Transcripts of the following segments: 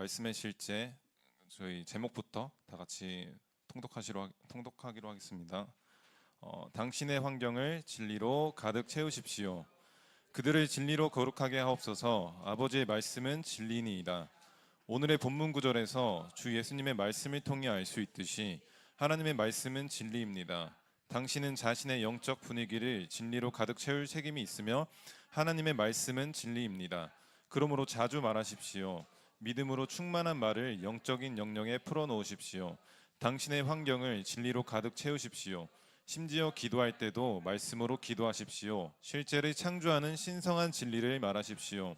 말씀의 실제 저희 제목부터 다 같이 통독하기로 하겠습니다. 당신의 환경을 진리로 가득 채우십시오. 그들을 진리로 거룩하게 하옵소서. 아버지의 말씀은 진리니이다. 오늘의 본문 구절에서 주 예수님의 말씀을 통해 알 수 있듯이 하나님의 말씀은 진리입니다. 당신은 자신의 영적 분위기를 진리로 가득 채울 책임이 있으며 하나님의 말씀은 진리입니다. 그러므로 자주 말하십시오. 믿음으로 충만한 말을 영적인 영역에 풀어놓으십시오. 당신의 환경을 진리로 가득 채우십시오. 심지어 기도할 때도 말씀으로 기도하십시오. 실제를 창조하는 신성한 진리를 말하십시오.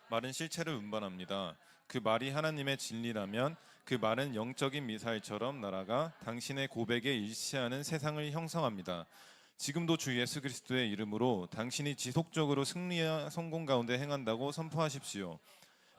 말은 실체를 운반합니다. 그 말이 하나님의 진리라면 그 말은 영적인 미사일처럼 날아가 당신의 고백에 일치하는 세상을 형성합니다. 지금도 주 예수 그리스도의 이름으로 당신이 지속적으로 승리와 성공 가운데 행한다고 선포하십시오.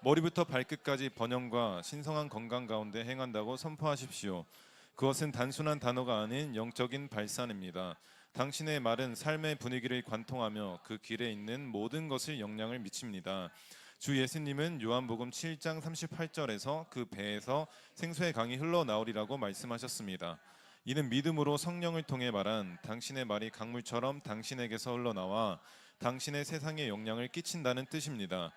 머리부터 발끝까지 번영과 신성한 건강 가운데 행한다고 선포하십시오. 그것은 단순한 단어가 아닌 영적인 발산입니다. 당신의 말은 삶의 분위기를 관통하며 그 길에 있는 모든 것을 영향을 미칩니다. 주 예수님은 요한복음 7장 38절에서 그 배에서 생수의 강이 흘러나오리라고 말씀하셨습니다. 이는 믿음으로 성령을 통해 말한 당신의 말이 강물처럼 당신에게서 흘러나와 당신의 세상에 영향을 끼친다는 뜻입니다.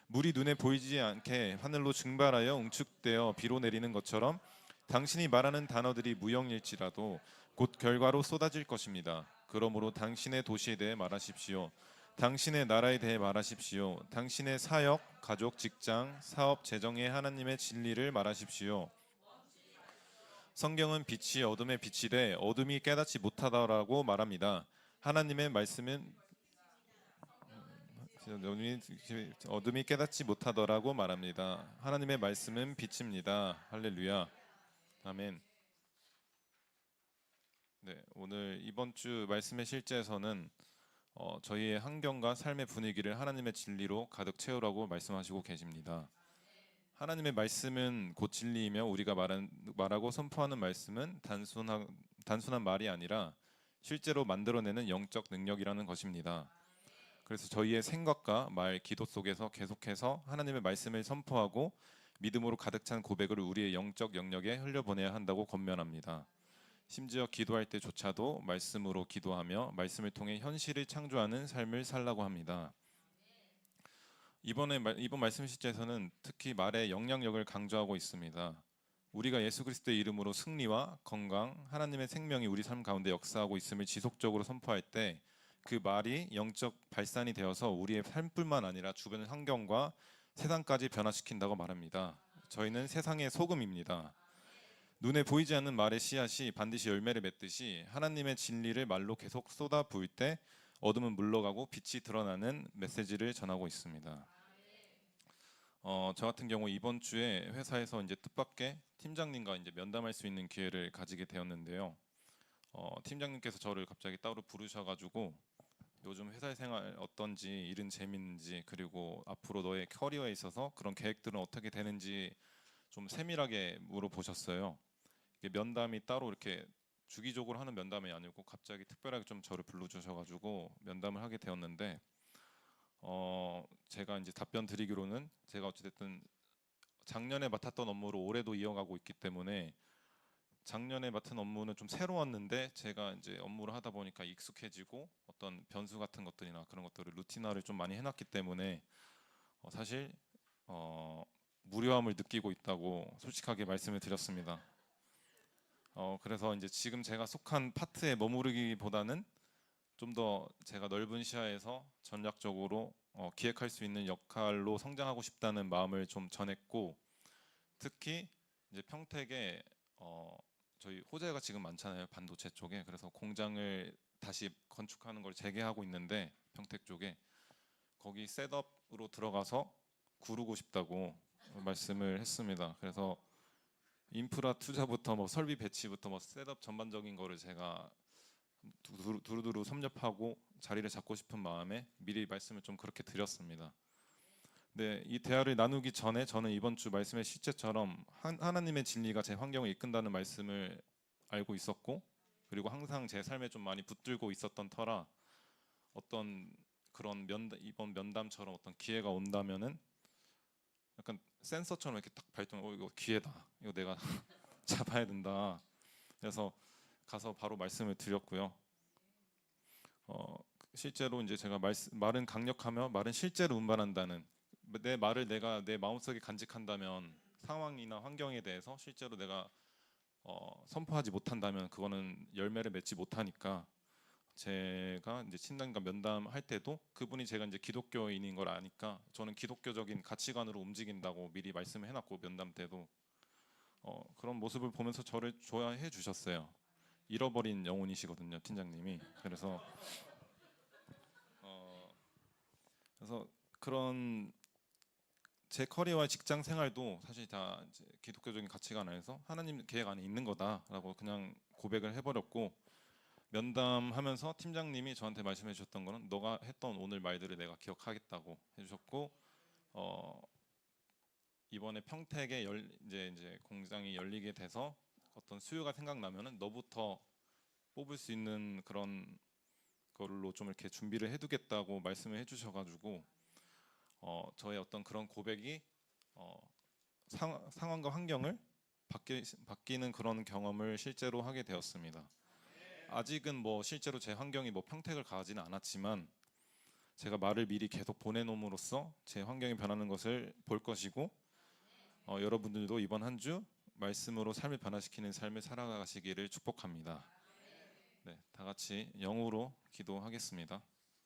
물이 눈에 보이지 않게 하늘로 증발하여 응축되어 비로 내리는 것처럼 당신이 말하는 단어들이 무형일지라도 곧 결과로 쏟아질 것입니다. 그러므로 당신의 도시에 대해 말하십시오. 당신의 나라에 대해 말하십시오. 당신의 사역, 가족, 직장, 사업, 재정에 하나님의 진리를 말하십시오. 성경은 빛이 어둠에 비치되 어둠이 깨닫지 못하다라고 말합니다. 하나님의 말씀은 어둠이 깨닫지 못하더라고 말합니다. 하나님의 말씀은 빛입니다. 할렐루야. 아멘. 네, 오늘 이번 주 말씀의 실제에서는 저희의 환경과 삶의 분위기를 하나님의 진리로 가득 채우라고 말씀하시고 계십니다. 하나님의 말씀은 곧 진리이며 우리가 말하고 선포하는 말씀은 단순한 말이 아니라 실제로 만들어내는 영적 능력이라는 것입니다. 그래서 저희의 생각과 말, 기도 속에서 계속해서 하나님의 말씀을 선포하고 믿음으로 가득 찬 고백을 우리의 영적 영역에 흘려보내야 한다고 권면합니다. 심지어 기도할 때조차도 말씀으로 기도하며 말씀을 통해 현실을 창조하는 삶을 살라고 합니다. 이번 말씀 실제에서는 특히 말의 영향력을 강조하고 있습니다. 우리가 예수 그리스도의 이름으로 승리와 건강, 하나님의 생명이 우리 삶 가운데 역사하고 있음을 지속적으로 선포할 때 그 말이 영적 발산이 되어서 우리의 삶뿐만 아니라 주변 환경과 세상까지 변화시킨다고 말합니다. 저희는 세상의 소금입니다. 눈에 보이지 않는 말의 씨앗이 반드시 열매를 맺듯이 하나님의 진리를 말로 계속 쏟아 부을 때 어둠은 물러가고 빛이 드러나는 메시지를 전하고 있습니다. 저 같은 경우 이번 주에 회사에서 이제 뜻밖의 팀장님과 이제 면담할 수 있는 기회를 가지게 되었는데요. 팀장님께서 저를 갑자기 따로 부르셔가지고 요즘 회사 생활 어떤지, 일은 재밌는지, 그리고 앞으로 너의 커리어에 있어서 그런 계획들은 어떻게 되는지 좀 세밀하게 물어보셨어요. 이게 면담이 따로 이렇게 주기적으로 하는 면담이 아니고 갑자기 특별하게 좀 저를 불러주셔가지고 면담을 하게 되었는데 제가 이제 답변 드리기로는 제가 어찌됐든 작년에 맡았던 업무를 올해도 이어가고 있기 때문에 작년에 맡은 업무는 좀 새로웠는데 제가 이제 업무를 하다 보니까 익숙해지고 어떤 변수 같은 것들이나 그런 것들을 루틴화를 좀 많이 해놨기 때문에 사실 무료함을 느끼고 있다고 솔직하게 말씀을 드렸습니다. 그래서 이제 지금 제가 속한 파트에 머무르기보다는 좀 더 제가 넓은 시야에서 전략적으로 기획할 수 있는 역할로 성장하고 싶다는 마음을 좀 전했고, 특히 이제 평택에 저희 호재가 지금 많잖아요, 반도체 쪽에. 그래서 공장을 다시 건축하는 걸 재개하고 있는데 평택 쪽에 거기 셋업으로 들어가서 구르고 싶다고 말씀을 했습니다. 그래서 인프라 투자부터 뭐 설비 배치부터 뭐 셋업 전반적인 거를 제가 두루두루 섭렵하고 자리를 잡고 싶은 마음에 미리 말씀을 좀 그렇게 드렸습니다. 네, 이 대화를 나누기 전에 저는 이번 주 말씀의 실제처럼 하나님의 진리가 제 환경을 이끈다는 말씀을 알고 있었고, 그리고 항상 제 삶에 좀 많이 붙들고 있었던 터라 어떤 그런 이번 면담처럼 어떤 기회가 온다면은 센서처럼 이렇게 딱 발동. 이거 기회다. 이거 내가 잡아야 된다. 그래서 가서 바로 말씀을 드렸고요. 실제로 이제 제가 말은 강력하며 말은 실제로 운반한다는, 내 말을 내가 내 마음속에 간직한다면 상황이나 환경에 대해서 실제로 내가 선포하지 못한다면 그거는 열매를 맺지 못하니까, 제가 이제 친단과 면담할 때도 그분이 제가 이제 기독교인인 걸 아니까 저는 기독교적인 가치관으로 움직인다고 미리 말씀을 해놨고, 면담 때도 그런 모습을 보면서 저를 좋아해 주셨어요. 잃어버린 영혼이시거든요, 팀장님이. 그래서 그런 제 커리어와 직장 생활도 사실 다 이제 기독교적인 가치관 안에서 하나님 계획 안에 있는 거다라고 그냥 고백을 해버렸고, 면담하면서 팀장님이 저한테 말씀해 주셨던 거는 너가 했던 오늘 말들을 내가 기억하겠다고 해주셨고, 어, 이번에 평택에 이제 공장이 열리게 돼서 어떤 수요가 생각나면은 너부터 뽑을 수 있는 그런 걸로 좀 이렇게 준비를 해두겠다고 말씀을 해주셔가지고, 저의 어떤 그런 고백이 상황과 환경을 바뀌는 그런 경험을 실제로 하게 되었습니다. 아직은 뭐 실제로 제 환경이 뭐 평택을 가지는 않았지만 제가 말을 미리 계속 보내놓음으로써 제 환경이 변하는 것을 볼 것이고, 여러분들도 이번 한 주 말씀으로 삶을 변화시키는 삶을 살아가시기를 축복합니다. 네, 다 같이 영으로 기도하겠습니다.